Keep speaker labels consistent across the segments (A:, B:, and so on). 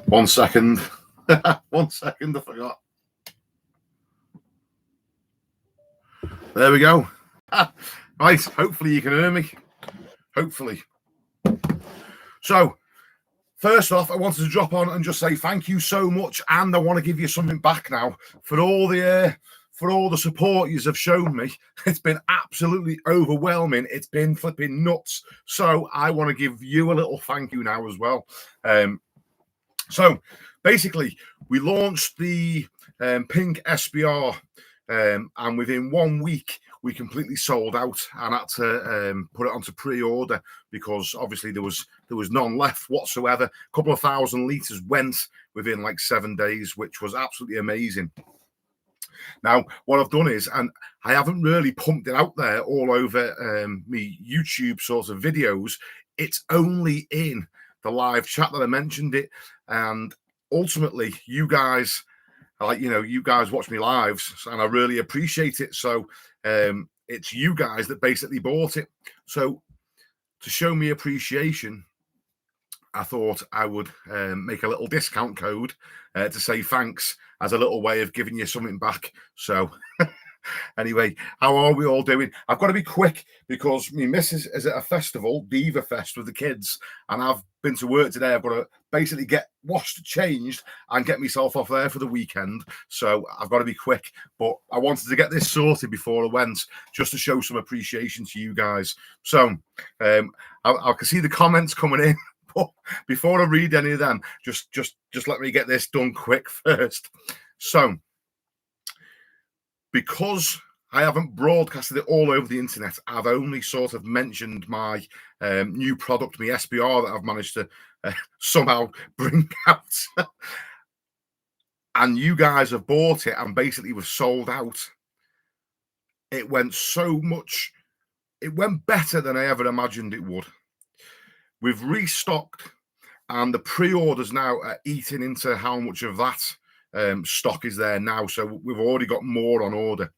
A: 1 second. 1 second, I forgot. There we go. Right, hopefully you can hear me. Hopefully. So, first off, I wanted to drop on and just say thank you so much, and I want to give you something back now for all the support you have shown me. It's been absolutely overwhelming. It's been flipping nuts. So I want to give you a little thank you now as well. So basically, we launched the pink SBR, and within 1 week, we completely sold out and had to put it onto pre-order because obviously there was none left whatsoever. A couple of thousand litres went within like 7 days, which was absolutely amazing. Now, what I've done is, and I haven't really pumped it out there all over me YouTube sort of videos, it's only in the live chat that I mentioned it. And ultimately, you guys, you guys watch me lives, and I really appreciate it. So it's you guys that basically bought it. So to show me appreciation, I thought I would make a little discount code to say thanks as a little way of giving you something back. So anyway, how are we all doing? I've got to be quick because my missus is at a festival, Diva Fest, with the kids, and I've been to work today. I've got to basically get washed, changed, and get myself off there for the weekend. So I've got to be quick, but I wanted to get this sorted before I went, just to show some appreciation to you guys. So I can see the comments coming in. But before I read any of them, just let me get this done quick first. So, because I haven't broadcasted it all over the internet, I've only sort of mentioned my new product, my SBR, that I've managed to somehow bring out. And you guys have bought it and basically was sold out. It went it went better than I ever imagined it would. We've restocked, and the pre-orders now are eating into how much of that stock is there now. So we've already got more on order.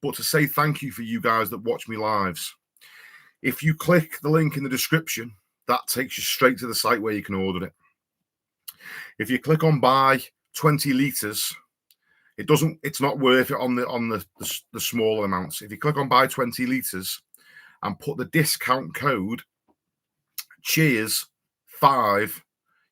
A: But to say thank you for you guys that watch me lives, if you click the link in the description, that takes you straight to the site where you can order it. If you click on buy 20 litres, it's not worth it on the smaller amounts. If you click on buy 20 litres and put the discount code CHEERS5,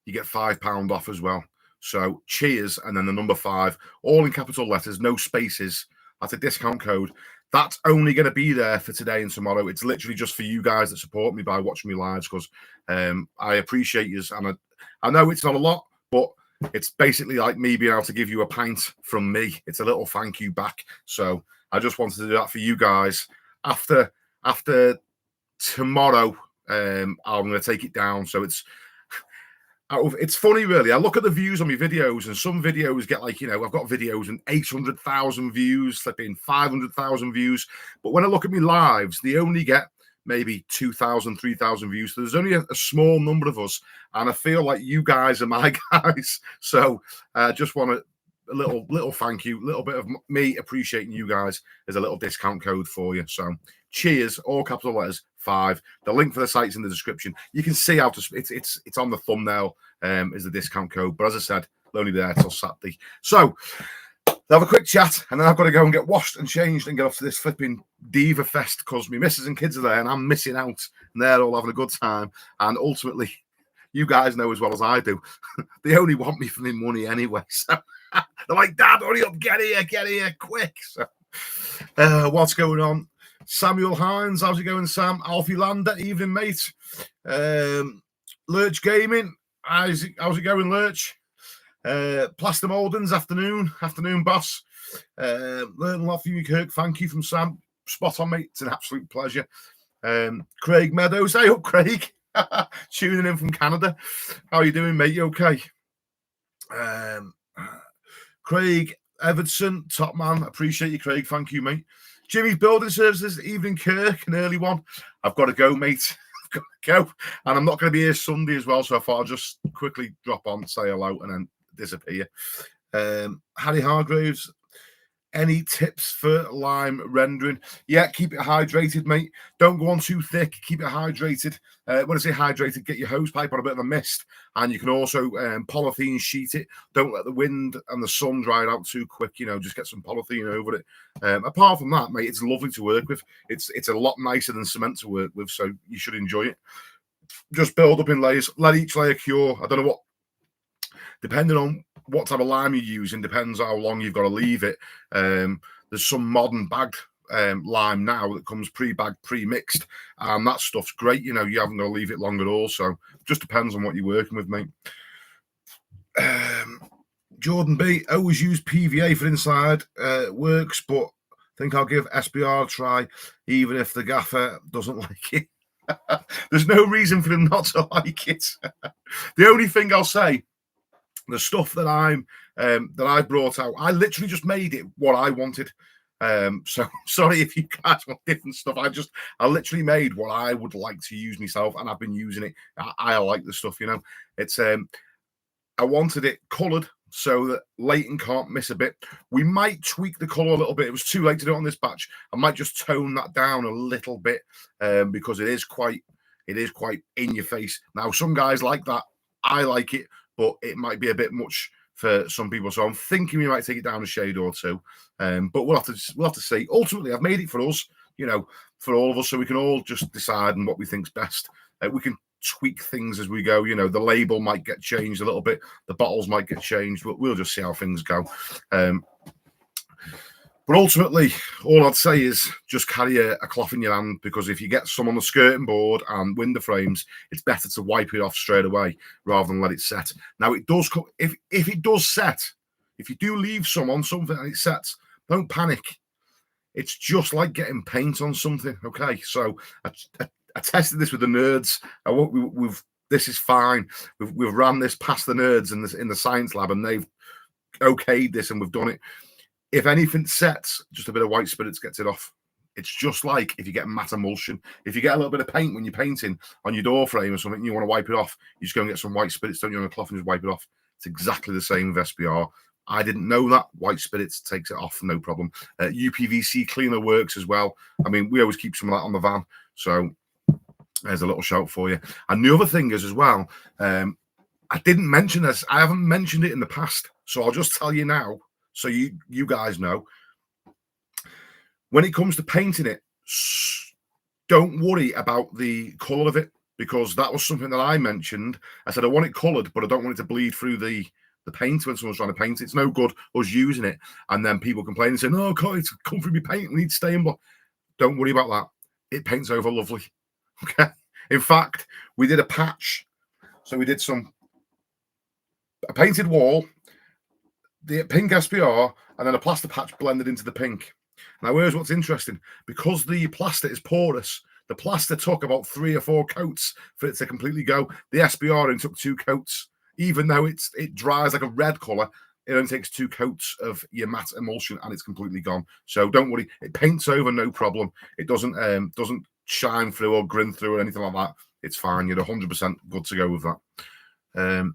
A: you get £5 off as well. So cheers, and then the number 5, all in capital letters, no spaces. That's a discount code. That's only going to be there for today and tomorrow. It's literally just for you guys that support me by watching me lives, because I appreciate you. And I know it's not a lot, but it's basically like me being able to give you a pint from me. It's a little thank you back. So I just wanted to do that for you guys. After tomorrow, I'm going to take it down. So it's funny, really. I look at the views on my videos, and some videos get like, I've got videos and 800,000 views, flipping 500,000 views. But when I look at my lives, they only get maybe 2,000, 3,000 views. So there's only a small number of us, and I feel like you guys are my guys. So I just want a little thank you, a little bit of me appreciating you guys as a little discount code for you. So cheers, all capital letters, 5. The link for the site's in the description. You can see how to it's on the thumbnail is the discount code. But as I said, it'll only be there till Saturday. So have a quick chat, and then I've got to go and get washed and changed and get off to this flipping Diva Fest because my missus and kids are there and I'm missing out, and they're all having a good time. And ultimately, you guys know as well as I do, they only want me for my money anyway. So they're like, Dad, hurry up, get here, quick. So what's going on? Samuel Hines, how's it going, Sam? Alfie Lander, evening, mate. Lurch Gaming, how's it going, Lurch? Plaster Moldens, afternoon, boss. Learn a lot from you, Kirk. Thank you from Sam. Spot on, mate. It's an absolute pleasure. Craig Meadows, hey up, Craig. Tuning in from Canada. How are you doing, mate? You okay? Craig Everton, top man. Appreciate you, Craig. Thank you, mate. Jimmy's Building Services, evening, Kirk, an early one. I've got to go, mate. I've got to go. And I'm not going to be here Sunday as well, so I thought I'd just quickly drop on, say hello, and then disappear. Harry Hargraves, Any tips for lime rendering? Yeah, keep it hydrated, mate. Don't go on too thick. Keep it hydrated. When I say hydrated, get your hose pipe on a bit of a mist, and you can also polythene sheet it. Don't let the wind and the sun dry it out too quick. You know, just get some polythene over it. Apart from that, mate, it's lovely to work with. It's a lot nicer than cement to work with, so you should enjoy it. Just build up in layers. Let each layer cure. I don't know what, depending on what type of lime you're using, depends how long you've got to leave it. There's some modern bagged lime now that comes pre-bagged, pre-mixed, and that stuff's great. You know, you haven't got to leave it long at all. So just depends on what you're working with, mate. Jordan B, always use PVA for inside works, but think I'll give SBR a try, even if the gaffer doesn't like it. There's no reason for him not to like it. The only thing I'll say, the stuff that I brought out, I literally just made it what I wanted. So sorry if you guys want different stuff. I literally made what I would like to use myself, and I've been using it. I like the stuff, you know. It's I wanted it coloured so that Leighton can't miss a bit. We might tweak the colour a little bit. It was too late to do it on this batch. I might just tone that down a little bit because it is quite in your face. Now, some guys like that. I like it, but it might be a bit much for some people. So I'm thinking we might take it down a shade or two. But we'll have to see. Ultimately, I've made it for us, you know, for all of us, so we can all just decide on what we think's best. We can tweak things as we go. You know, the label might get changed a little bit, the bottles might get changed, but we'll just see how things go. But ultimately, all I'd say is just carry a cloth in your hand, because if you get some on the skirting board and window frames, it's better to wipe it off straight away rather than let it set. Now, it does if it does set, if you do leave some on something and it sets, don't panic. It's just like getting paint on something. Okay, so I tested this with the nerds. This is fine. We've ran this past the nerds in the science lab, and they've okayed this, and we've done it. If anything sets, just a bit of white spirits gets it off. It's just like if you get matte emulsion. If you get a little bit of paint when you're painting on your door frame or something, and you want to wipe it off, you just go and get some white spirits, don't you, on a cloth, and just wipe it off. It's exactly the same with SBR. I didn't know that. White spirits takes it off, no problem. UPVC cleaner works as well. I mean, we always keep some of that on the van. So there's a little shout for you. And the other thing is as well, I didn't mention this. I haven't mentioned it in the past. So I'll just tell you now, so you guys know. When it comes to painting it, don't worry about the colour of it, because that was something that I mentioned. I said I want it coloured, but I don't want it to bleed through the paint when someone's trying to paint it. It's no good us using it and then people complain and say, no, it's come from your paint, we need stain block. Don't worry about that. It paints over lovely. Okay. In fact, we did a patch. So we did a painted wall, the pink SPR, and then a plaster patch blended into the pink. Now, here's what's interesting. Because the plaster is porous, the plaster took about 3 or 4 coats for it to completely go. The SPR only took 2 coats. Even though it dries like a red colour, it only takes 2 coats of your matte emulsion and it's completely gone. So don't worry. It paints over, no problem. It doesn't shine through or grin through or anything like that. It's fine. You're 100% good to go with that.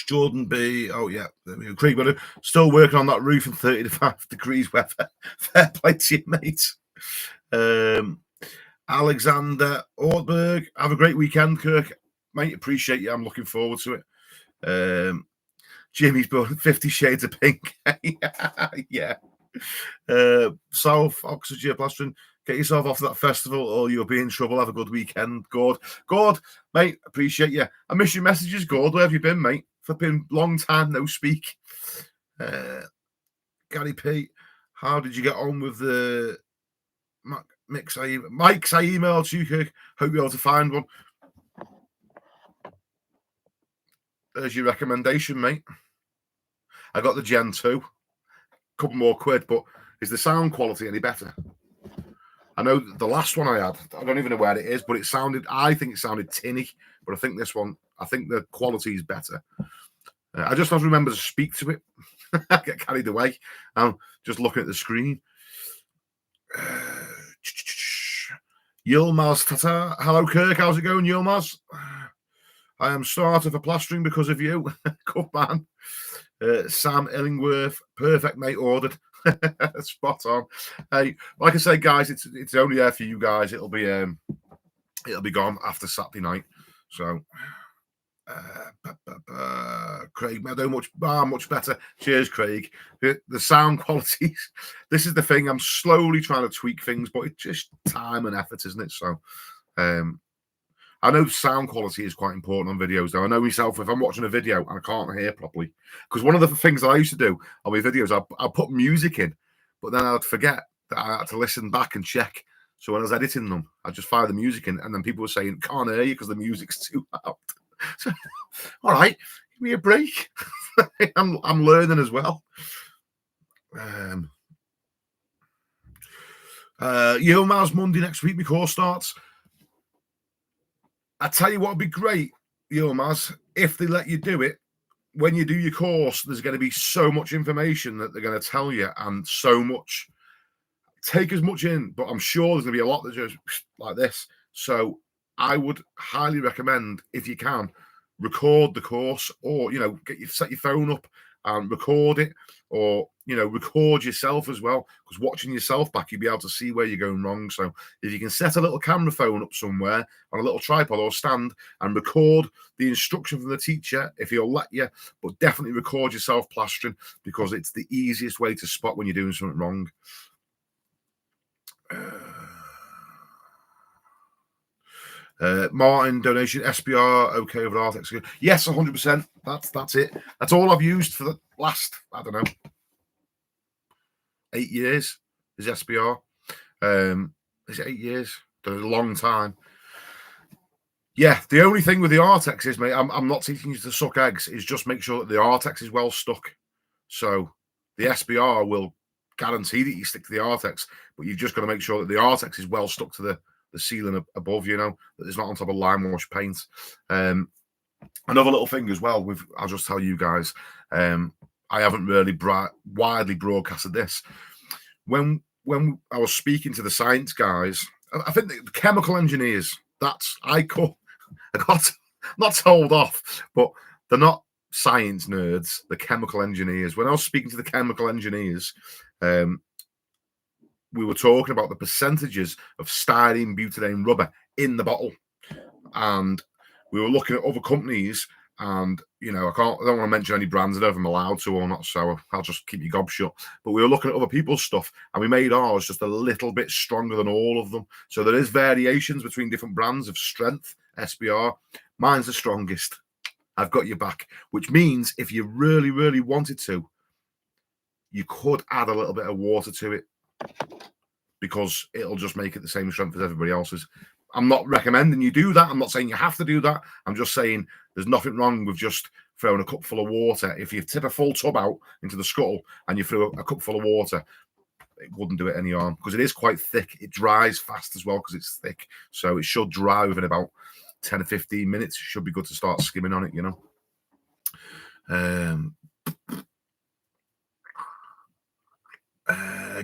A: Jordan B. Oh, yeah. There we go. Creek, but still working on that roof in 35 degrees weather. Fair play to you, mate. Alexander Ortberg. Have a great weekend, Kirk. Mate, appreciate you. I'm looking forward to it. Jimmy's born 50 Shades of Pink. Yeah. South Oxfordshire plastering. Get yourself off that festival or you'll be in trouble. Have a good weekend. Gord, mate, appreciate you. I miss your messages, Gord. Where have you been, mate? Flipping long time no speak. Gary P, how did you get on with the mix? Mike's I emailed you, Kirk. Hope you're able to find one. There's your recommendation, mate. I got the Gen 2. Couple more quid, but is the sound quality any better? I know the last one I had, I don't even know where it is, but I think it sounded tinny, but I think this one, I think the quality is better. I just have to remember to speak to it. I get carried away. I'm just looking at the screen. Yilmaz Tata. Hello, Kirk. How's it going, Yilmaz? I am starter for plastering because of you. Good man. Sam Illingworth, perfect mate, ordered. Spot on. Hey, like I say, guys, it's only there for you guys. It'll be gone after Saturday night. So Craig Meadow, much better. Cheers, Craig. The sound qualities. This is the thing. I'm slowly trying to tweak things, but it's just time and effort, isn't it? So I know sound quality is quite important on videos, though. I know myself, if I'm watching a video and I can't hear properly, because one of the things that I used to do on my videos, I'll put music in, but then I'd forget that I had to listen back and check. So when I was editing them, I'd just fire the music in, and then people were saying, can't hear you because the music's too loud. So, all right, give me a break. I'm learning as well. Yilmaz Monday next week, my course starts. I tell you what would be great, Yilmaz, if they let you do it. When you do your course, there's going to be so much information that they're going to tell you, and so much. Take as much in, but I'm sure there's going to be a lot that just like this. So I would highly recommend, if you can, record the course, or set your phone up and record it, or record yourself as well, because watching yourself back, you'll be able to see where you're going wrong. So if you can set a little camera phone up somewhere on a little tripod or stand and record the instruction from the teacher, if he'll let you, but definitely record yourself plastering, because it's the easiest way to spot when you're doing something wrong. Martin donation, SBR okay with Artex? Yes, 100%. That's it. That's all I've used for the last, I don't know, 8 years is SBR. Is it 8 years? A long time. Yeah, the only thing with the Artex is, mate, I'm not teaching you to suck eggs. Is just make sure that the Artex is well stuck. So the SBR will guarantee that you stick to the Artex, but you've just got to make sure that the Artex is well stuck to the ceiling above, that it's not on top of lime wash paint. Another little thing as well, I'll just tell you guys, I haven't really widely broadcasted this. When I was speaking to the science guys, I think the chemical engineers, I got not told off, but they're not science nerds, the chemical engineers. When I was speaking to the chemical engineers, we were talking about the percentages of styrene butadiene rubber in the bottle, and we were looking at other companies, and I don't want to mention any brands. I don't know if I'm allowed to or not, so I'll just keep your gob shut. But we were looking at other people's stuff, and we made ours just a little bit stronger than all of them. So there is variations between different brands of strength. SBR, mine's the strongest. I've got your back, which means if you really, really wanted to, you could add a little bit of water to it, because it'll just make it the same strength as everybody else's. I'm not recommending you do that. I'm not saying you have to do that. I'm just saying there's nothing wrong with just throwing a cup full of water. If you tip a full tub out into the scuttle and you throw a cup full of water, it wouldn't do it any harm, because it is quite thick. It dries fast as well because it's thick. So it should dry within about 10 or 15 minutes. It should be good to start skimming on it,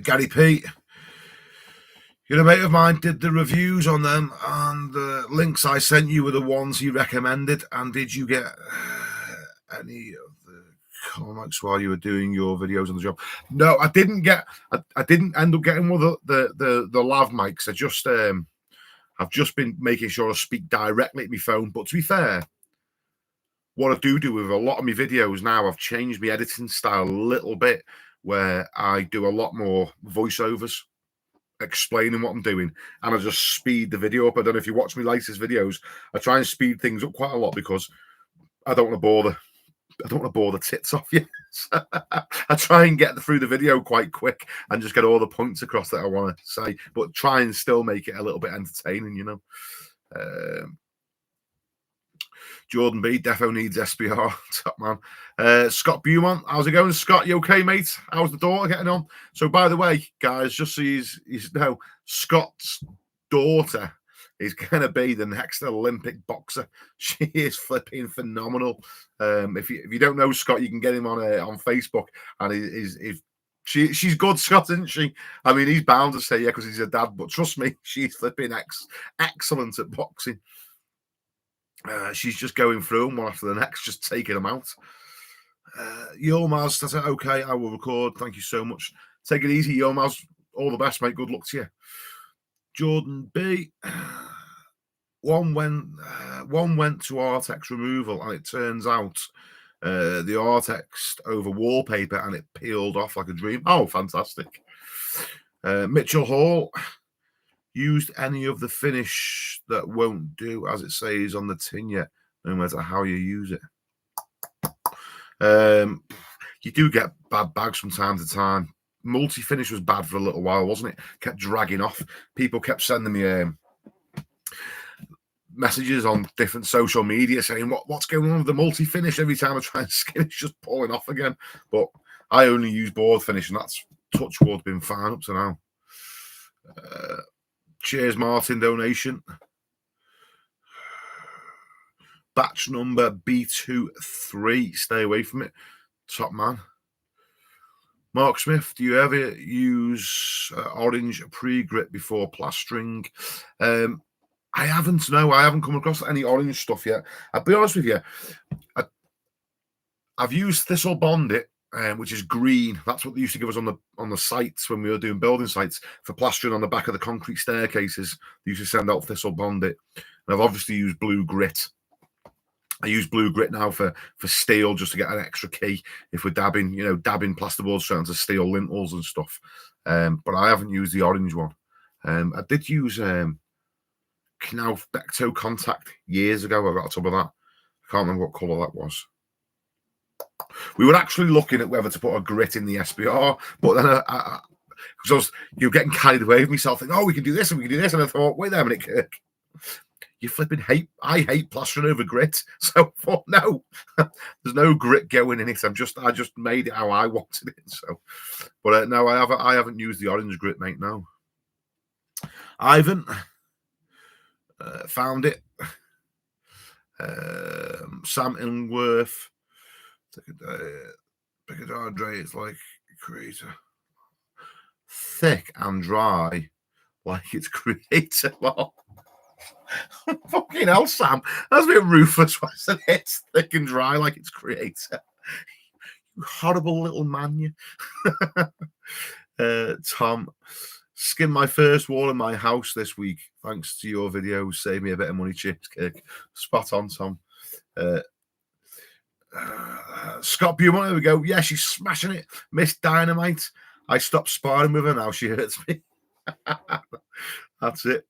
A: Gary P. A mate of mine did the reviews on them, and the links I sent you were the ones he recommended. And did you get any of the comics while you were doing your videos on the job? No, I didn't I didn't end up getting one of the lav mics. I've just been making sure I speak directly at my phone. But to be fair, what I do with a lot of my videos now, I've changed my editing style a little bit, where I do a lot more voiceovers, explaining what I'm doing, and I just speed the video up. I don't know if you watch me latest videos, I try and speed things up quite a lot, because I don't want to bore the tits off you. So I try and get through the video quite quick and just get all the points across that I want to say, but try and still make it a little bit entertaining, Jordan B, defo needs SBR. Top man. Scott Beaumont, how's it going, Scott? You okay, mate? How's the daughter getting on? So, by the way, guys, just so you know, Scott's daughter is going to be the next Olympic boxer. She is flipping phenomenal. If you don't know Scott, you can get him on Facebook, and she's good, Scott, isn't she? I mean, he's bound to say yeah because he's a dad, but trust me, she's flipping excellent at boxing. She's just going through them one after the next, just taking them out. Yomaz, that's it. Okay, I will record. Thank you so much. Take it easy, Yomaz. All the best, mate. Good luck to you. Jordan B. One went to Artex removal, and it turns out the Artex over wallpaper, and it peeled off like a dream. Oh, fantastic. Mitchell Hall. Used any of the finish that won't do as it says on the tin yet, no matter how you use it. You do get bad bags from time to time. Multi-finish was bad for a little while, wasn't it? Kept dragging off. People kept sending me messages on different social media saying, what's going on with the multi-finish? Every time I try and skin, it's just pulling off again. But I only use board finish, and that's, touch wood, been fine up to now. Cheers, Martin donation. Batch number B23. Stay away from it. Top man. Mark Smith, do you ever use orange pre-grip before plastering? I haven't. No, I haven't come across any orange stuff yet. I'll be honest with you. I've used Thistle Bondit, which is green. That's what they used to give us on the sites when we were doing building sites for plastering on the back of the concrete staircases. They used to send out Thistle Bondit, and I've obviously used blue grit. I use blue grit now for steel, just to get an extra key if we're dabbing plasterboards straight onto steel lintels and stuff. But I haven't used the orange one. I did use Knauf Becto Contact years ago. I got a tub of that. I can't remember what colour that was. We were actually looking at whether to put a grit in the SBR, but then because you're getting carried away with myself, thinking, oh, we can do this and we can do this, and I thought, wait there a minute, Kirk. You flipping hate. I hate plastering over grit. So I thought, no, there's no grit going in it. I just made it how I wanted it. So, but no, I haven't used the orange grit, mate. No. Ivan found it. Sam Illingworth. Piccadilly Dre. It's like creator. Thick and dry, like its creator. Well, fucking hell, Sam. That's a bit ruthless, wasn't it? It's thick and dry like its creator. You horrible little man, you. Tom, skinned my first wall in my house this week. Thanks to your videos. Save me a bit of money. Cheers, Kirk. Spot on, Tom. Scott Beaumont, there we go. Yeah, she's smashing it. Miss Dynamite. I stopped sparring with her now. She hurts me. That's it.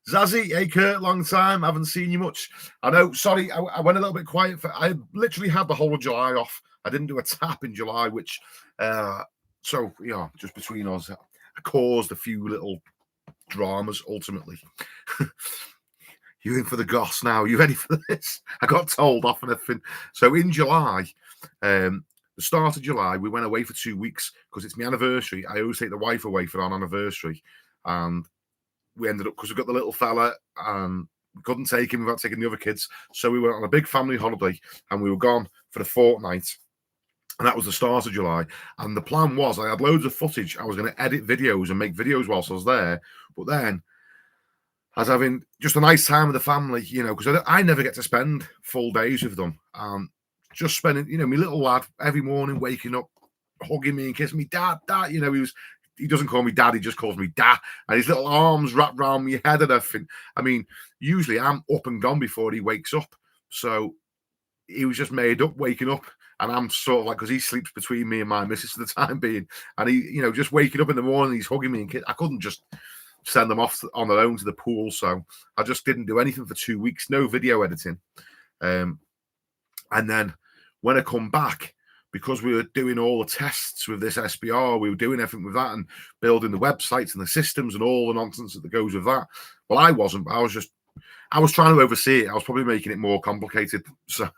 A: Zazzy, hey Kurt, long time. Haven't seen you much. I know, sorry, I went a little bit quiet. I literally had the whole of July off. I didn't do a tap in July, which, so, you know, just between us, caused a few little dramas, ultimately. You in for the goss now? You ready for this? I got told off and everything. So in July, the start of July, we went away for 2 weeks because it's my anniversary. I always take the wife away for our anniversary. And we ended up, because we've got the little fella and we couldn't take him without taking the other kids. So we went on a big family holiday and we were gone for a fortnight. And that was the start of July. And the plan was, I had loads of footage. I was going to edit videos and make videos whilst I was there. But then I was having just a nice time with the family, you know, because I never get to spend full days with them. Just spending, you know, my little lad every morning waking up, hugging me and kissing me, dad, you know, he doesn't call me dad, he just calls me dad, and his little arms wrapped around my head and everything. I mean, usually I'm up and gone before he wakes up. So he was just made up waking up, and I'm sort of like, because he sleeps between me and my missus for the time being, and he, you know, just waking up in the morning, he's hugging me and I couldn't just send them off on their own to the pool. So I just didn't do anything for 2 weeks, no video editing. And then when I come back, because we were doing all the tests with this SBR, we were doing everything with that and building the websites and the systems and all the nonsense that goes with that. Well, I wasn't. I was trying to oversee it. I was probably making it more complicated. So,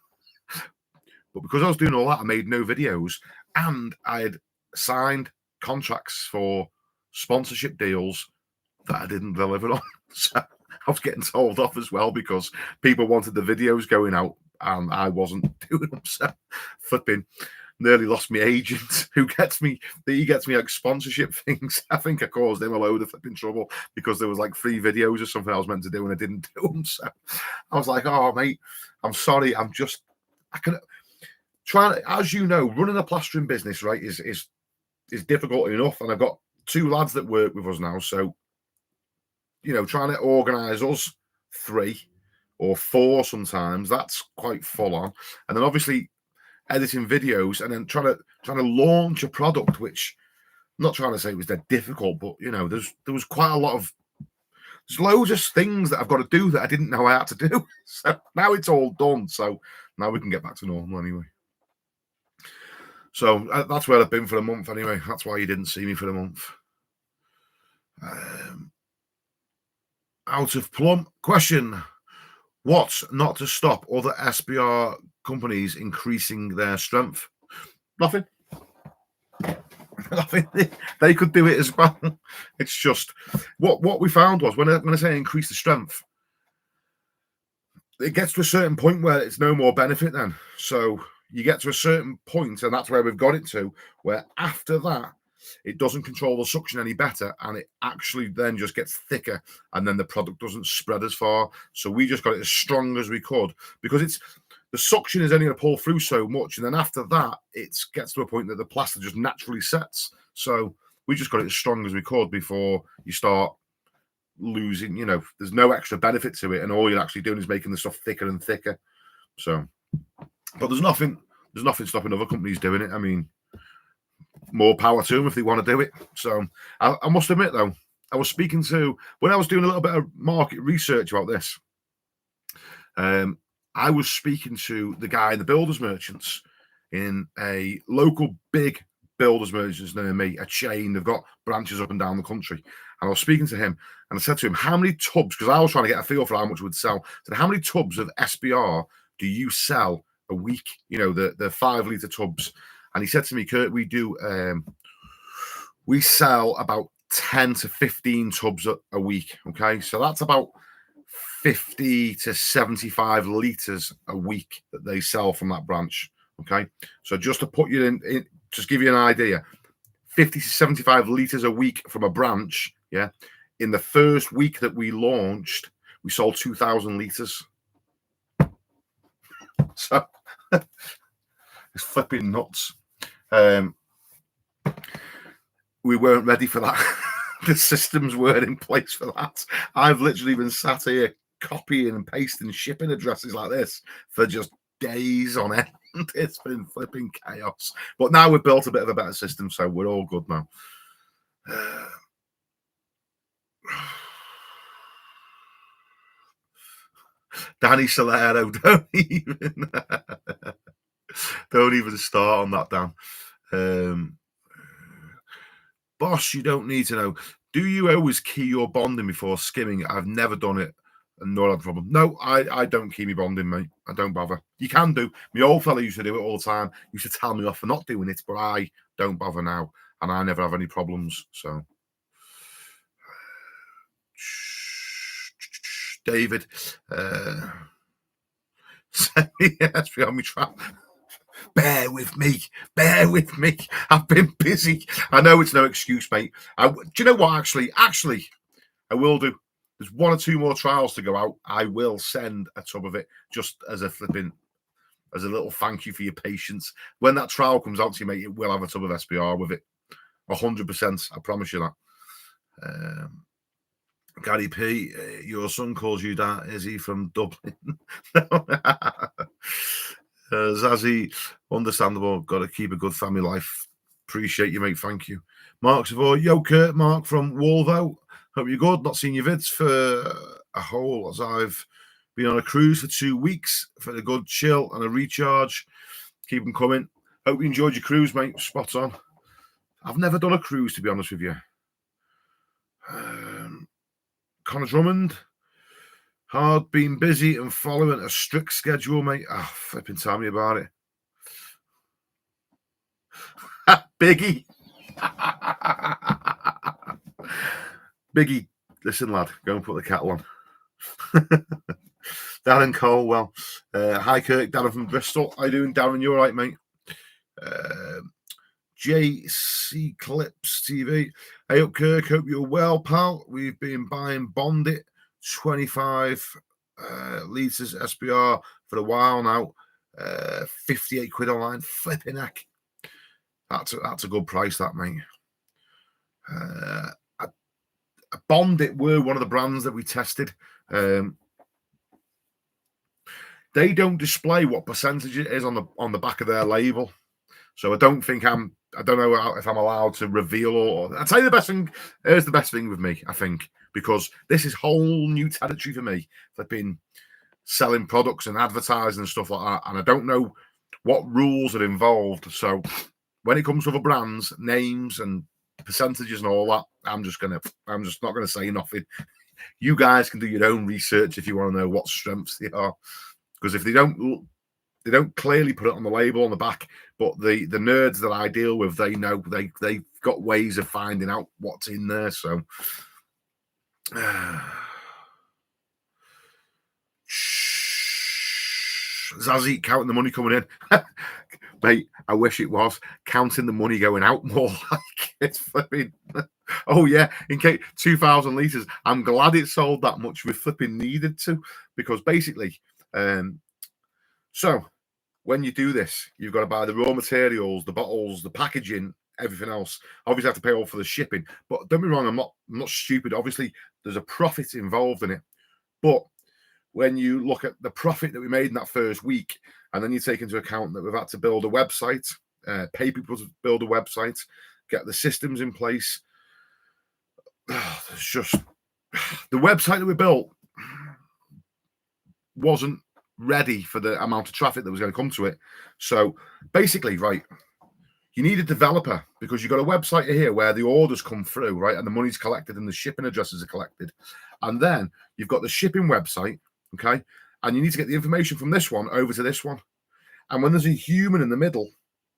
A: but because I was doing all that, I made no videos, and I had signed contracts for sponsorship deals that I didn't deliver on. So I was getting told off as well because people wanted the videos going out and I wasn't doing them. So flipping. nearly lost my agent who gets me, he gets me like sponsorship things. I think I caused him a load of flipping trouble because there was like 3 videos or something I was meant to do and I didn't do them. So I was like, oh mate, I'm sorry. I can try, as you know, running a plastering business, right, is difficult enough. And I've got 2 lads that work with us now. So, you know, trying to organize us 3 or 4 sometimes, that's quite full on. And then obviously editing videos and then trying to launch a product, which I'm not trying to say it was that difficult, but you know, there was quite a lot of, there's loads of things that I've got to do that I didn't know I had to do. So now it's all done. So now we can get back to normal anyway. So that's where I've been for a month anyway. That's why you didn't see me for a month. Out of plumb question. What's not to stop other SBR companies increasing their strength? Nothing. Nothing. They could do it as well. It's just what we found was when I say increase the strength, it gets to a certain point where it's no more benefit then. So you get to a certain point, and that's where we've got it to, where after that, it doesn't control the suction any better, and it actually then just gets thicker, and then the product doesn't spread as far. So we just got it as strong as we could, because it's the suction is only going to pull through so much, and then after that, it gets to a point that the plaster just naturally sets. So we just got it as strong as we could before you start losing. You know, there's no extra benefit to it, and all you're actually doing is making the stuff thicker and thicker. So, but there's nothing stopping other companies doing it. I mean, more power to them if they want to do it. So I must admit, though, I was speaking to, when I was doing a little bit of market research about this, I was speaking to the guy in the builders merchants in a local big builders merchants near me, a chain. They've got branches up and down the country. And I was speaking to him and I said to him, how many tubs, because I was trying to get a feel for how much would sell. I said, how many tubs of SBR do you sell a week? You know, the 5-litre tubs. And he said to me, Kurt, we sell about 10 to 15 tubs a week. Okay. So that's about 50 to 75 litres a week that they sell from that branch. Okay. So just to put you in just give you an idea, 50 to 75 litres a week from a branch. Yeah. In the first week that we launched, we sold 2,000 litres. So it's flipping nuts. We weren't ready for that. The systems weren't in place for that. I've literally been sat here copying and pasting shipping addresses like this for just days on end. It's been flipping chaos. But now we've built a bit of a better system, so we're all good now. Danny Solero, don't even start on that, Dan. Boss, you don't need to know. Do you always key your bonding before skimming? I've never done it and not had a problem. No, I don't key my bonding, mate. I don't bother. You can do. My old fella used to do it all the time. Used to tell me off for not doing it, but I don't bother now. And I never have any problems. So, David, yes, beyond me trap. Bear with me. I've been busy. I know it's no excuse, mate. Do you know what? Actually, I will do. There's 1 or 2 more trials to go out. I will send a tub of it just as a little thank you for your patience. When that trial comes out to you, mate, it will have a tub of SBR with it. 100%. I promise you that. Gary P, your son calls you that. Is he from Dublin? Zazzy, understandable. Got to keep a good family life. Appreciate you, mate. Thank you. Mark Savoy, yo, Kurt, Mark from Wolvo. Hope you're good. Not seen your vids for a whole, as I've been on a cruise for 2 weeks for a good chill and a recharge. Keep them coming. Hope you enjoyed your cruise, mate. Spot on. I've never done a cruise, to be honest with you. Connor Drummond. Hard, been busy and following a strict schedule, mate. Oh, flipping tell me about it. Biggie. Biggie, listen, lad, go and put the kettle on. Darren Colwell. Hi, Kirk. Darren from Bristol. How you doing, Darren? You all right, mate? JC Clips TV. Hey up, Kirk. Hope you're well, pal. We've been buying Bondit 25 litres SPR for a while now. 58 quid online. Flipping heck. That's a good price, that, mate. Bondit were one of the brands that we tested. They don't display what percentage it is on the back of their label, so I don't know if I'm allowed to reveal. Or I'll tell you the best thing. Here's the best thing with me, I think, because this is whole new territory for me. I've been selling products and advertising and stuff like that, and I don't know what rules are involved. So when it comes to other brands, names and percentages and all that, I'm just not gonna say nothing. You guys can do your own research if you want to know what strengths they are, because if they don't clearly put it on the label on the back, but the nerds that I deal with, they know, they've got ways of finding out what's in there. So Zazie counting the money coming in. Mate, I wish it was counting the money going out more. Like it's flipping. Oh yeah, in case 2,000 litres. I'm glad it sold that much. We flipping needed to, because basically, so when you do this, you've got to buy the raw materials, the bottles, the packaging, everything else. Obviously, I have to pay all for the shipping. But don't be wrong, I'm not stupid. Obviously, there's a profit involved in it. But when you look at the profit that we made in that first week, and then you take into account that we've had to build a website, pay people to build a website, get the systems in place. It's just the website that we built wasn't ready for the amount of traffic that was going to come to it. So basically, right, you need a developer, because you've got a website here where the orders come through, right, and the money's collected and the shipping addresses are collected. And then you've got the shipping website, okay, and you need to get the information from this one over to this one. And when there's a human in the middle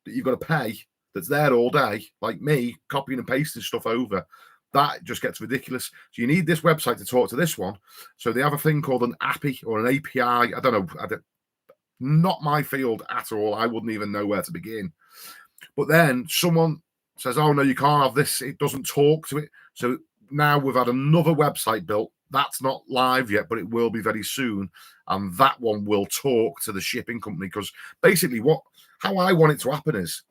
A: that you've got to pay, that's there all day, like me, copying and pasting stuff over, that just gets ridiculous. So you need this website to talk to this one. So they have a thing called an API or an API. I don't know. Not my field at all. I wouldn't even know where to begin. But then someone says, oh, no, you can't have this. It doesn't talk to it. So now we've had another website built. That's not live yet, but it will be very soon. And that one will talk to the shipping company, because basically how I want it to happen is,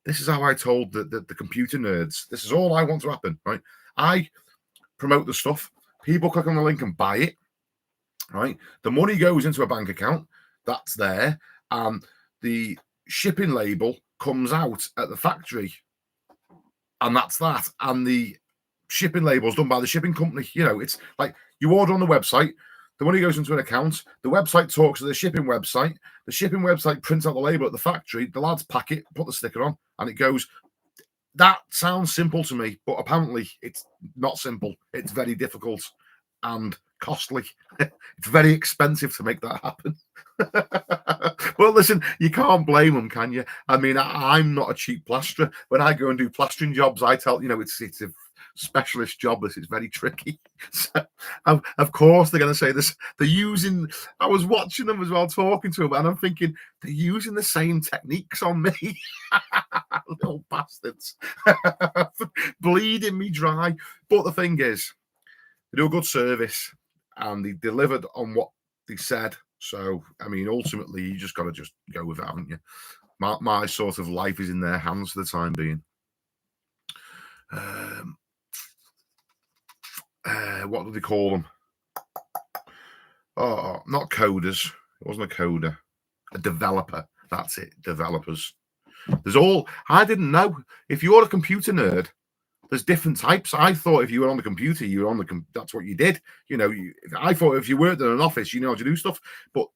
A: this is how I told the computer nerds, this is all I want to happen, right? I promote the stuff. People click on the link and buy it, right? The money goes into a bank account. That's there. And the shipping label comes out at the factory. And that's that. And the shipping label is done by the shipping company. You know, it's like you order on the website, the money goes into an account, the website talks to the shipping website prints out the label at the factory, the lads pack it, put the sticker on, and it goes. That sounds simple to me, but apparently it's not simple. It's very difficult and costly. It's very expensive to make that happen. Well, listen, you can't blame them, can you? I mean, I'm not a cheap plasterer. When I go and do plastering jobs, I tell it's a specialist job. This is very tricky. So, of course, they're going to say this. They're using. I was watching them as well, talking to them, and I'm thinking they're using the same techniques on me. Little bastards, bleeding me dry. But the thing is, they do a good service, and they delivered on what they said. So, I mean, ultimately, you just got to just go with it, haven't you? My sort of life is in their hands for the time being. What do they call them? Oh, not coders. It wasn't a coder. A developer. That's it. Developers. I didn't know. If you're a computer nerd, there's different types. I thought if you were on the computer, you were on that's what you did. You know, I thought if you worked in an office, you know how to do stuff. But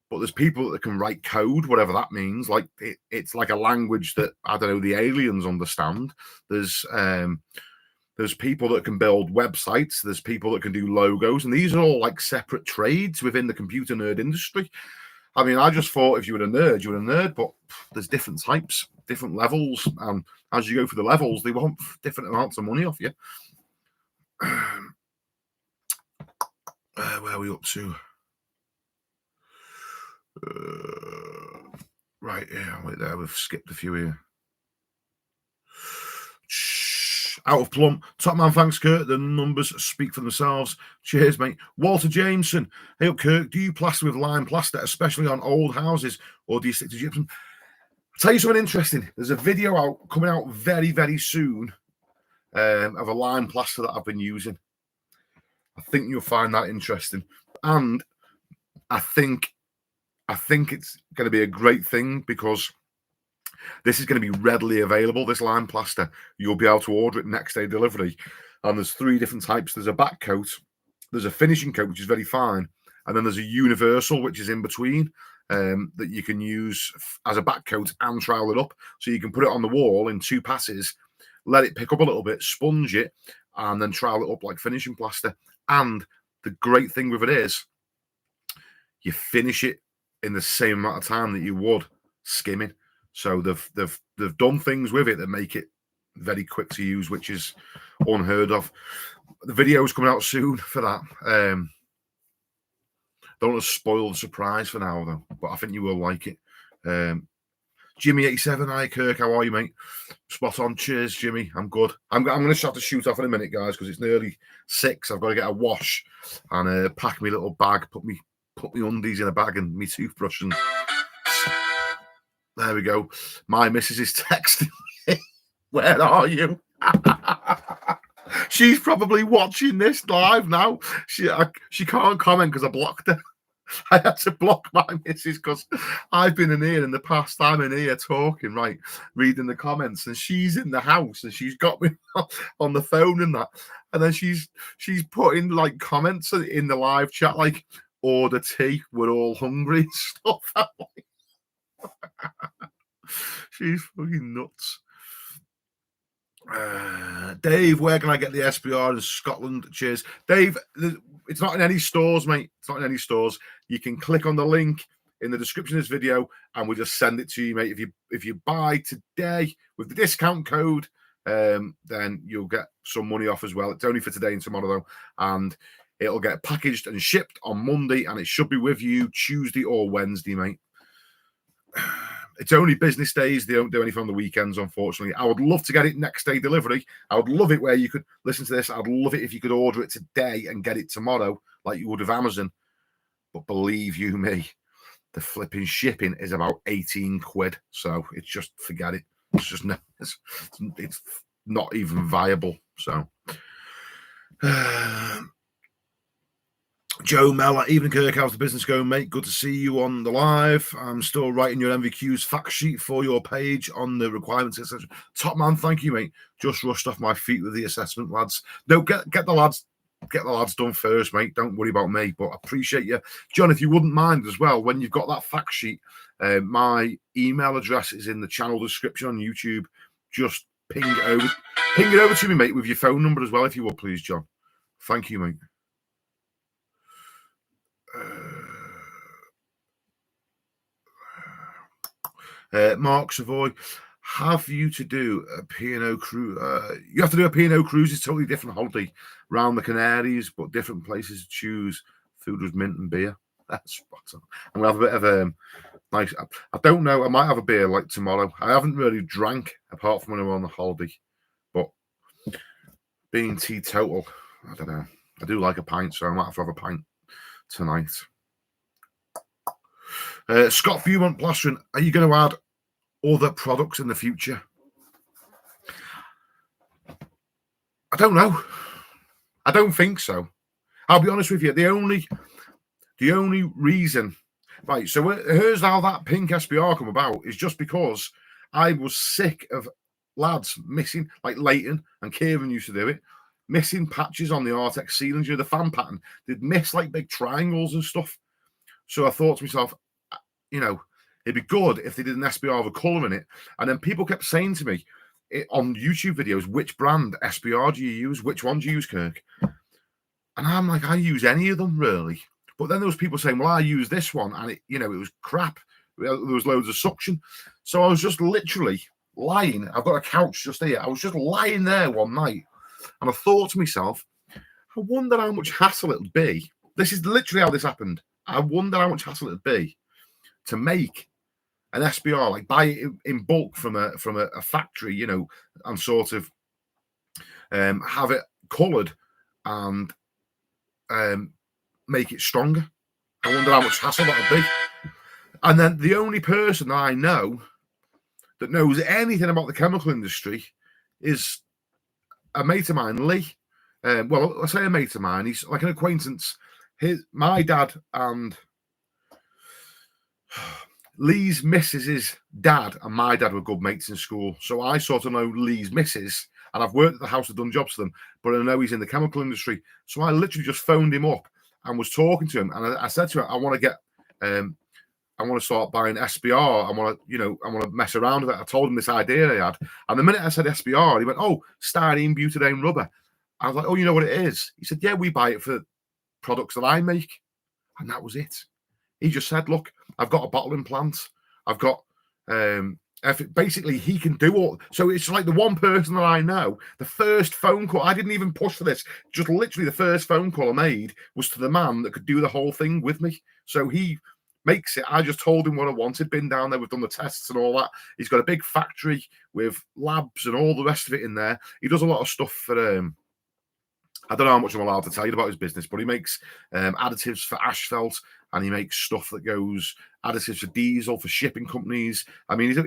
A: there's people that can write code, whatever that means. Like it's like a language that, I don't know, the aliens understand. There's people that can build websites. There's people that can do logos. And these are all like separate trades within the computer nerd industry. I mean, I just thought if you were a nerd, you were a nerd, but there's different types, different levels. And as you go through the levels, they want different amounts of money off you. Where are we up to? Right, yeah, wait there. We've skipped a few here. Out of plumb. Top man, thanks, Kurt. The numbers speak for themselves. Cheers, mate. Walter Jameson. Hey, up, Kurt. Do you plaster with lime plaster, especially on old houses, or do you stick to gypsum? I'll tell you something interesting. There's a video out coming out very, very soon of a lime plaster that I've been using. I think you'll find that interesting, and I think it's going to be a great thing because this is going to be readily available. This lime plaster, you'll be able to order it next day delivery, and there's 3 different types. There's a back coat, there's a finishing coat which is very fine, and then there's a universal which is in between that you can use as a back coat and trowel it up. So you can put it on the wall in 2 passes, let it pick up a little bit, sponge it, and then trowel it up like finishing plaster. And the great thing with it is you finish it in the same amount of time that you would skimming. So they've done things with it that make it very quick to use, which is unheard of. The video's coming out soon for that. Don't want to spoil the surprise for now, though, but I think you will like it. Jimmy87, hi Kirk, how are you, mate? Spot on. Cheers, Jimmy. I'm good. I'm going to have to shoot off in a minute, guys, because it's nearly 6. I've got to get a wash and pack my little bag, put me undies in a bag and me toothbrush. And there we go. My missus is texting me. Where are you? She's probably watching this live now. She can't comment because I blocked her. I had to block my missus because I've been in here in the past. I'm in here talking, right, reading the comments, and she's in the house and she's got me on the phone and that. And then she's putting like comments in the live chat like, order tea, we're all hungry and stuff. She's fucking nuts. Dave, where can I get the SBR in Scotland? Cheers, Dave. It's not in any stores, mate. It's not in any stores. You can click on the link in the description of this video, and we'll just send it to you, mate. If you buy today with the discount code, then you'll get some money off as well. It's only for today and tomorrow, though, and it'll get packaged and shipped on Monday, and it should be with you Tuesday or Wednesday, mate. It's only business days. They don't do anything on the weekends, unfortunately. I would love to get it next day delivery. I would love it where you could listen to this. I'd love it if you could order it today and get it tomorrow like you would with Amazon. But believe you me, the flipping shipping is about 18 quid. So it's just, forget it. It's just it's not even viable. So Joe Mellor, evening Kirk, how's the business going, mate? Good to see you on the live. I'm still writing your MVQs fact sheet for your page on the requirements, etc. Top man, thank you, mate. Just rushed off my feet with the assessment, lads. No, get the lads done first, mate. Don't worry about me, but I appreciate you. John, if you wouldn't mind as well, when you've got that fact sheet, my email address is in the channel description on YouTube. Just ping it over to me, mate, with your phone number as well, if you would, please, John. Thank you, mate. Mark Savoy, have you to do a P&O cruise? You have to do a P&O cruise. It's totally different holiday around the Canaries, but different places to choose. Food was mint and beer. That's spot on. I'm gonna have a bit of nice. I don't know. I might have a beer like tomorrow. I haven't really drank apart from when I'm on the holiday, but being teetotal, I don't know. I do like a pint, so I might have to have a pint tonight. Scott Beaumont plastering, are you going to add other products in the future? I don't know. I don't think so. I'll be honest with you. The only reason, right? So here's how that pink SBR come about is just because I was sick of lads missing, like Leighton and Kieran used to do it, missing patches on the Artex ceilings. You know, the fan pattern, they'd miss like big triangles and stuff. So I thought to myself, you know, it'd be good if they did an SBR with a colour in it. And then people kept saying to me on YouTube videos, which brand SBR do you use? Which one do you use, Kirk? And I'm like, I use any of them, really. But then there was people saying, well, I use this one. And, it was crap. There was loads of suction. So I was just literally lying. I've got a couch just here. I was just lying there one night. And I thought to myself, I wonder how much hassle it would be. This is literally how this happened. I wonder how much hassle it would be to make an SBR, like buy it in bulk from a factory, you know, and sort of have it coloured and make it stronger. I wonder how much hassle that would be. And then the only person I know that knows anything about the chemical industry is a mate of mine, Lee. Well, I say a mate of mine. He's like an acquaintance. My dad and Lee's missus's dad and my dad were good mates in school. So I sort of know Lee's missus, and I've worked at the house, I've done jobs for them, but I know he's in the chemical industry. So I literally just phoned him up and was talking to him. And I said to him, I want to start buying SBR. I want to mess around with it. I told him this idea I had. And the minute I said SBR, he went, oh, styrene butadiene rubber. I was like, oh, you know what it is? He said, yeah, we buy it for products that I make. And that was it. He just said, look, I've got a bottling plant. I've got, basically he can do all. So it's like the one person that I know, the first phone call, I didn't even push for this. Just literally the first phone call I made was to the man that could do the whole thing with me. So he makes it. I just told him what I wanted. Been down there, we've done the tests and all that. He's got a big factory with labs and all the rest of it in there. He does a lot of stuff for I don't know how much I'm allowed to tell you about his business, but he makes additives for asphalt, and he makes stuff that goes additives for diesel for shipping companies. I mean, he's a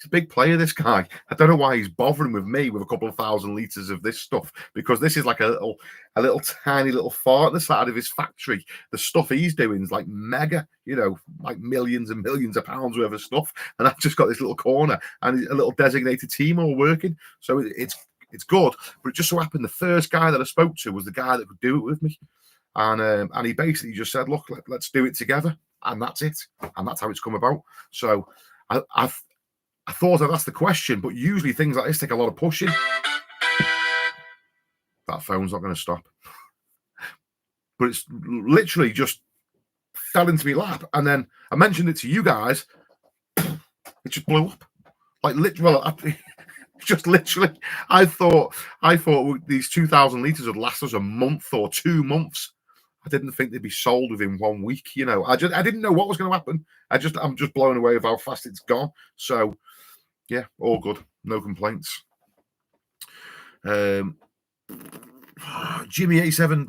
A: big player, this guy. I don't know why he's bothering with me with a couple of 1,000 litres of this stuff, because this is like a little tiny little fart on the side of his factory. The stuff he's doing is like mega, you know, like millions and millions of pounds worth of stuff. And I've just got this little corner and a little designated team all working. So it's good. But it just so happened the first guy that I spoke to was the guy that could do it with me. And he basically just said, look, let's do it together. And that's it. And that's how it's come about. So I thought I'd ask the question, but usually things like this take a lot of pushing. That phone's not going to stop. But it's literally just fell into my lap. And then I mentioned it to you guys. It just blew up. Like literally, just literally. I thought these 2,000 litres would last us a month or 2 months. I didn't think they'd be sold within 1 week. You know, I didn't know what was going to happen. I'm just blown away with how fast it's gone. So yeah, all good. No complaints. Jimmy87,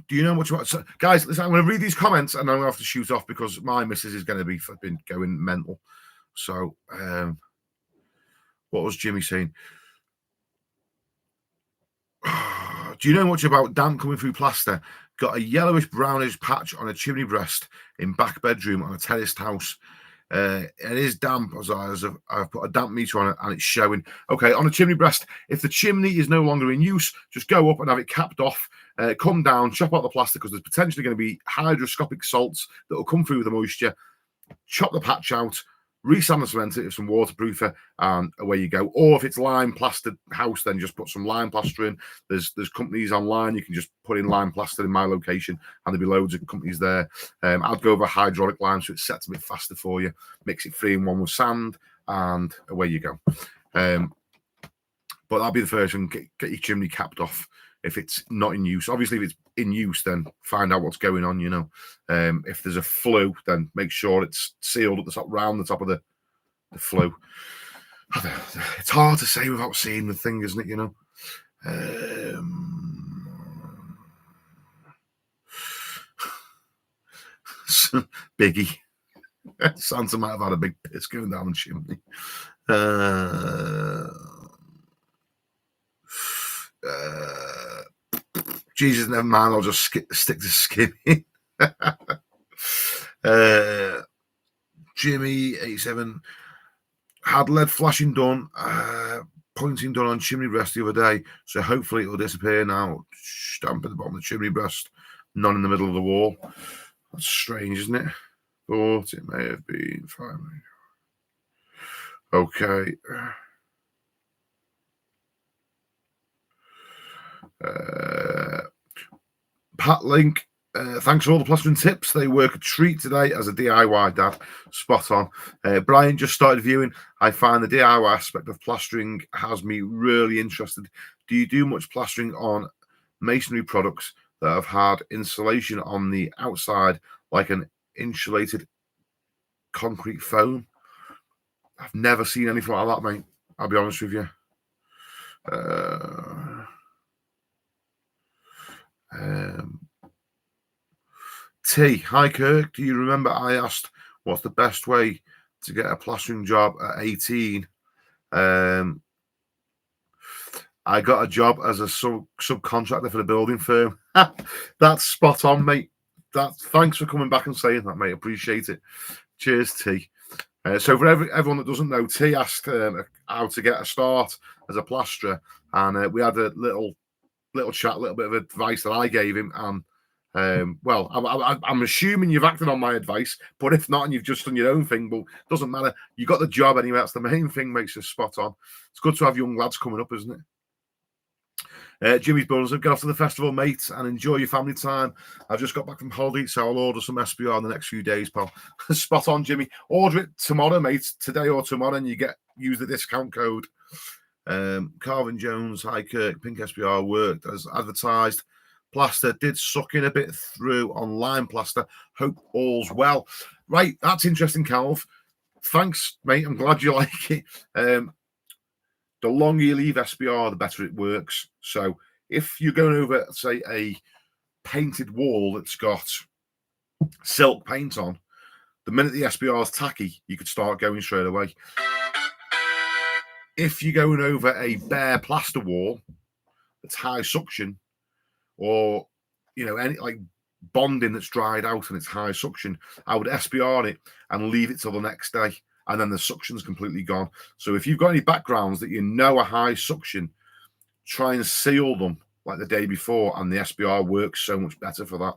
A: do you know much about... So, guys, listen, I'm going to read these comments and I'm going to have to shoot off because my missus is going to be going mental. So, what was Jimmy saying? Do you know much about damp coming through plaster? Got a yellowish brownish patch on a chimney breast in back bedroom on a terraced house. It is damp, as I've put a damp meter on it and it's showing. Okay, on a chimney breast, if the chimney is no longer in use, just go up and have it capped off, come down, chop out the plaster because there's potentially going to be hygroscopic salts that will come through with the moisture. Chop the patch out, re-sand the cement it with some waterproofer, and away you go. Or if it's lime plastered house, then just put some lime plaster in. There's companies online, you can just put in lime plaster in my location, and there'll be loads of companies there. I'd go over hydraulic lime so it sets a bit faster for you. Mix it 3-in-1 with sand, and away you go. But that'll be the first one. Get your chimney capped off if it's not in use. Obviously, if it's in use, then find out what's going on, you know. If there's a flue, then make sure it's sealed at the top, round the top of the flue. It's hard to say without seeing the thing, isn't it, you know? Biggie. Santa might have had a big piss going down the chimney. Jesus, never mind. I'll just stick to skimming. Jimmy 87 had lead flashing done, pointing done on chimney breast the other day. So hopefully it will disappear now. Stamp at the bottom of the chimney breast, none in the middle of the wall. That's strange, isn't it? But it may have been fine. Okay. Pat Link, thanks for all the plastering tips. They work a treat today as a DIY dad. Spot on. Brian just started viewing. I find the DIY aspect of plastering has me really interested. Do you do much plastering on masonry products that have had insulation on the outside, like an insulated concrete foam? I've never seen anything like that, mate. I'll be honest with you. T, hi Kirk. Do you remember I asked what's the best way to get a plastering job at 18? I got a job as a subcontractor for the building firm. That's spot on, mate. Thanks for coming back and saying that, mate. Appreciate it. Cheers, T. So for everyone that doesn't know, T asked how to get a start as a plasterer, and we had a little chat, a little bit of advice that I gave him. And well, I'm assuming you've acted on my advice, but if not, and you've just done your own thing, well, doesn't matter. You got the job anyway. That's the main thing. Makes us spot on. It's good to have young lads coming up, isn't it? Jimmy's bonus. Get off to the festival, mate, and enjoy your family time. I've just got back from holiday, so I'll order some SBR in the next few days, pal. Spot on, Jimmy. Order it tomorrow, mate. Today or tomorrow, and you use the discount code. Carvin Jones, hi Kirk. Pink SBR worked as advertised. Plaster did suck in a bit through online plaster. Hope all's well. Right, that's interesting, Calv. Thanks, mate. I'm glad you like it. The longer you leave SBR, the better it works. So if you're going over, say, a painted wall that's got silk paint on, the minute the SBR is tacky, you could start going straight away. If you're going over a bare plaster wall that's high suction, or any like bonding that's dried out and it's high suction, I would SBR it and leave it till the next day. And then the suction's completely gone. So if you've got any backgrounds that are high suction, try and seal them like the day before, and the SBR works so much better for that.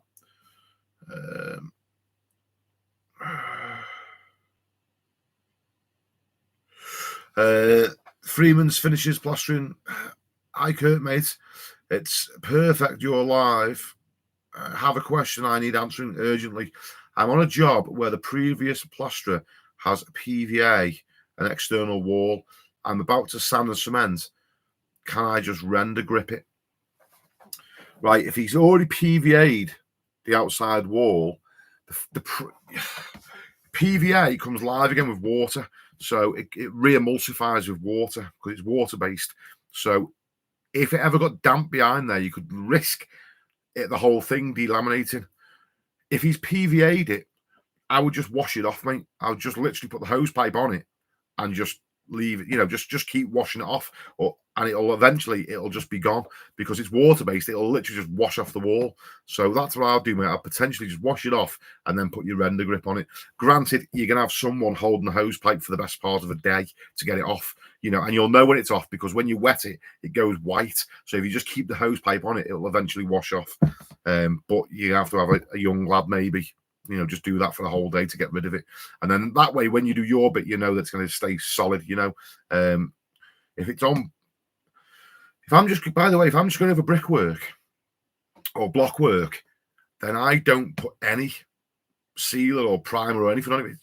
A: Freeman's finishes plastering. Hi, Kurt, mate. It's perfect. You're live. Have a question I need answering urgently. I'm on a job where the previous plasterer has a PVA, an external wall. I'm about to sand and cement. Can I just render grip it? Right, if he's already PVA'd the outside wall, the PVA comes live again with water. So it re-emulsifies with water because it's water-based. So if it ever got damp behind there, you could risk the whole thing delaminating. If he's PVA'd it, I would just wash it off, mate. I would just literally put the hose pipe on it and just leave it, just keep washing it off, and it'll just be gone because it's water-based. It'll literally just wash off the wall. So that's what I'll do, mate. I'll potentially just wash it off and then put your render grip on it. Granted, you're going to have someone holding the hose pipe for the best part of a day to get it off, and you'll know when it's off because when you wet it, it goes white. So if you just keep the hose pipe on it, it'll eventually wash off. But you have to have a young lad maybe, just do that for the whole day to get rid of it. And then that way, when you do your bit, that's going to stay solid, if it's on, if I'm just going over brickwork or block work, then I don't put any sealer or primer or anything on it.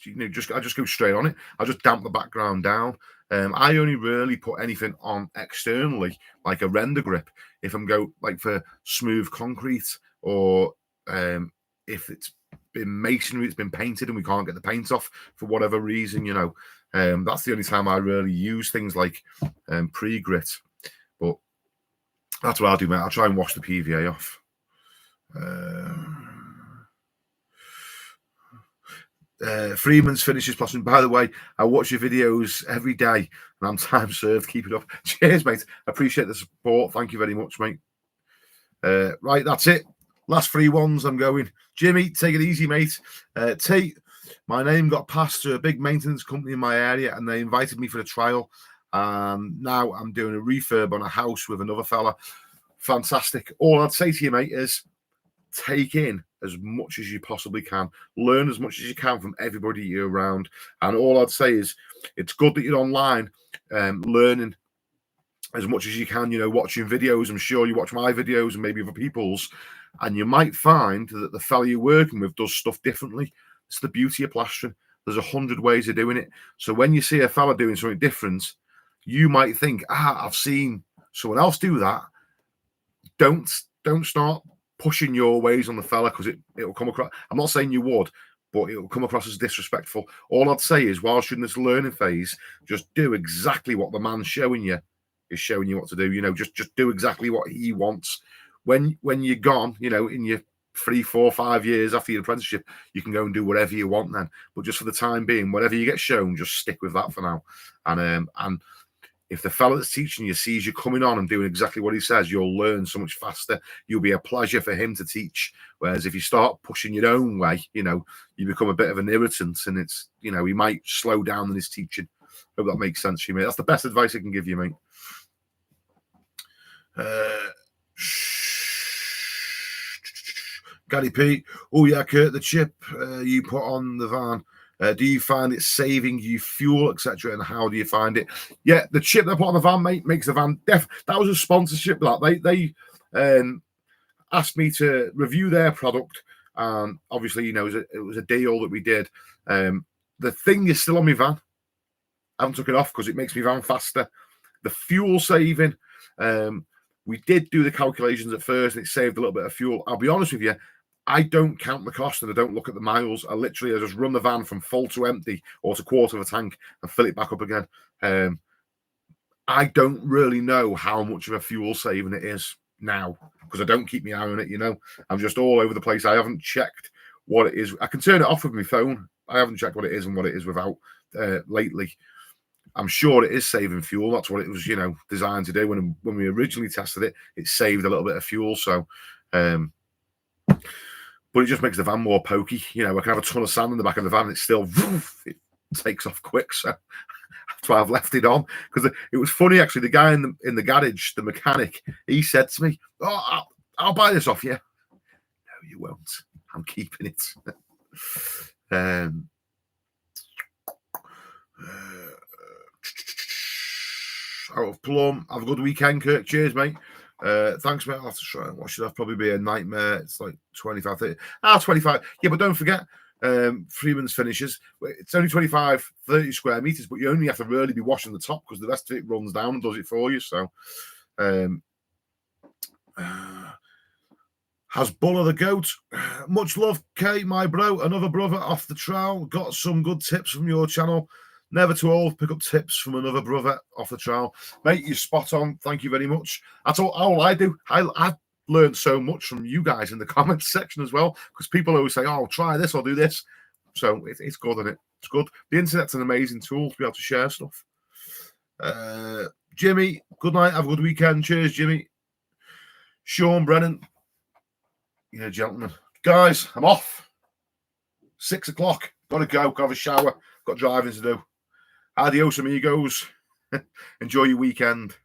A: I just go straight on it. I just damp the background down. I only really put anything on externally, like a render grip, if I'm like for smooth concrete, or if it's been masonry, it's been painted and we can't get the paint off for whatever reason, that's the only time I really use things like pre-grit. But that's what I'll do, mate. I'll try and wash the PVA off. Freeman's finishes plastering. By the way, I watch your videos every day and I'm time served. Keep it up. Cheers, mate. I appreciate the support. Thank you very much, mate. Right, that's it. Last 3 ones. I'm going. Jimmy, take it easy, mate. T, my name got passed to a big maintenance company in my area and they invited me for a trial. Now I'm doing a refurb on a house with another fella. Fantastic. All I'd say to you, mate, is take in as much as you possibly can. Learn as much as you can from everybody you're around. And all I'd say is it's good that you're online learning as much as you can, watching videos. I'm sure you watch my videos and maybe other people's, and you might find that the fella you're working with does stuff differently. It's the beauty of plastering. There's 100 ways of doing it. So when you see a fella doing something different, you might think, I've seen someone else do that. Don't start pushing your ways on the fella because it'll come across. I'm not saying you would, but it will come across as disrespectful. All I'd say is, whilst you're in this learning phase, just do exactly what the man's showing you is showing you what to do. You know, just do exactly what he wants. When you're gone, you know, in your 3, 4, 5 years after your apprenticeship, you can go and do whatever you want then. But just for the time being, whatever you get shown, just stick with that for now. And if the fella that's teaching you sees you coming on and doing exactly what he says, you'll learn so much faster. You'll be a pleasure for him to teach. Whereas if you start pushing your own way, you know, you become a bit of an irritant, and it's, you know, he might slow down in his teaching. Hope that makes sense to you, mate. That's the best advice I can give you, mate. Gary P. Oh yeah, Kurt, the chip you put on the van. Do you find it saving you fuel, etc.? And how do you find it? Yeah, the chip they put on the van, mate, makes the van that was a sponsorship. That they asked me to review their product, and obviously, you know, it was a deal that we did. The thing is still on my van. I haven't took it off because it makes my van faster. The fuel saving, we did do the calculations at first, and it saved a little bit of fuel. I'll be honest with you, I don't count the cost and I don't look at the miles. I just run the van from full to empty or to quarter of a tank and fill it back up again. I don't really know how much of a fuel saving it is now because I don't keep my eye on it, you know. I'm just all over the place. I haven't checked what it is. I can turn it off with my phone. I haven't checked what it is and what it is without lately. I'm sure it is saving fuel. That's what it was, you know, designed to do. When we originally tested it, it saved a little bit of fuel. So, but it just makes the van more pokey. You know, I can have a ton of sand in the back of the van. It's still, it takes off quick. So that's why I've left it on. Because it was funny, actually. The guy in the garage, the mechanic, he said to me, "Oh, I'll buy this off you." No, you won't. I'm keeping it. Out of Plum. Have a good weekend, Kirk. Cheers, mate. Thanks, mate. I'll have to try and watch it. That'll probably be a nightmare. It's like 25, 30. 25. Yeah, but don't forget, Freeman's finishes. It's only 25, 30 square meters, but you only have to really be washing the top because the rest of it runs down and does it for you. So, has Buller the goat? Much love, Kate, my bro. Another brother off the trowel. Got some good tips from your channel. Never too old. Pick up tips from another brother off the trowel. Mate, you're spot on. Thank you very much. That's all I do. I've learned so much from you guys in the comments section as well, because people always say, "Oh, try this or do this." So it's good, isn't it? It's good. The internet's an amazing tool to be able to share stuff. Jimmy, good night. Have a good weekend. Cheers, Jimmy. Sean Brennan. Yeah, gentlemen. Guys, I'm off. 6 o'clock. Gotta go. Got to have a shower. Got driving to do. Adios, amigos. Enjoy your weekend.